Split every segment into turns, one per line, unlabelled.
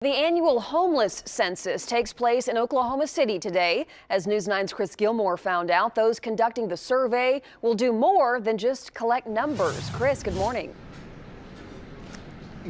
The annual homeless census takes place in Oklahoma City today. As News 9's Chris Gilmore found out, those conducting the survey will do more than just collect numbers. Chris, good morning.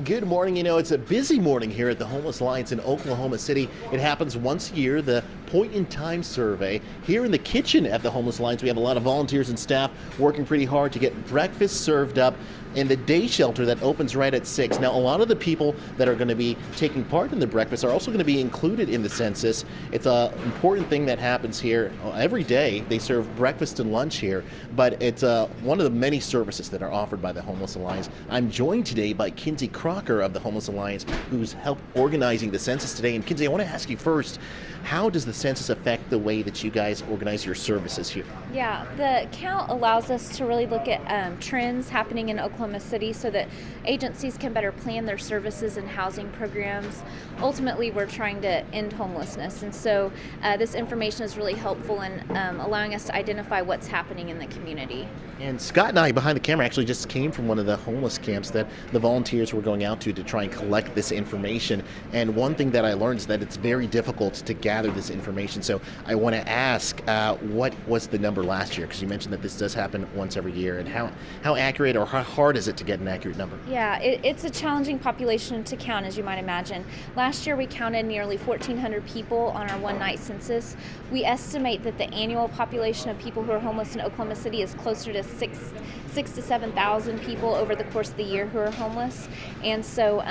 Good morning. You know, it's a busy morning here at the Homeless Alliance in Oklahoma City. It happens once a year, the Point in Time survey. Here in the kitchen at the Homeless Alliance, we have a lot of volunteers and staff working pretty hard to get breakfast served up in the day shelter that opens right at 6. Now, a lot of the people that are going to be taking part in the breakfast are also going to be included in the census. It's an important thing that happens here every day. They serve breakfast and lunch here, but it's one of the many services that are offered by the Homeless Alliance. I'm joined today by Kinsey Crocker of the Homeless Alliance, who's helped organizing the census today. And Kinsey, I want to ask you first, how does the census affect the way that you guys organize your services here?
Yeah, the count allows us to really look at trends happening in Oklahoma City so that agencies can better plan their services and housing programs. Ultimately, we're trying to end homelessness, and so this information is really helpful in allowing us to identify what's happening in the community.
And Scott and I behind the camera actually just came from one of the homeless camps that the volunteers were going out to try and collect this information. And one thing that I learned is that it's very difficult to gather this information. So I want to ask, what was the number last year? Because you mentioned that this does happen once every year. And how accurate or how hard is it to get an accurate number?
Yeah, it's a challenging population to count, as you might imagine. Last year we counted nearly 1,400 people on our one-night census. We estimate that the annual population of people who are homeless in Oklahoma City is closer to 6,000 to 7,000 people over the course of the year who are homeless. And so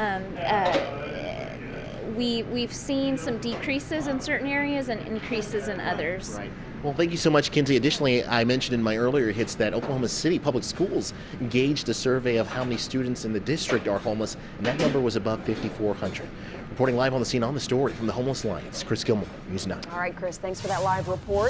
we've seen some decreases in certain areas and increases in others.
Right. Well, thank you so much, Kinsey. Additionally, I mentioned in my earlier hits that Oklahoma City Public Schools engaged a survey of how many students in the district are homeless, and that number was above 5,400. Reporting live on the scene on the story from the Homeless Alliance, Chris Gilmore, News 9.
All right, Chris, thanks for that live report.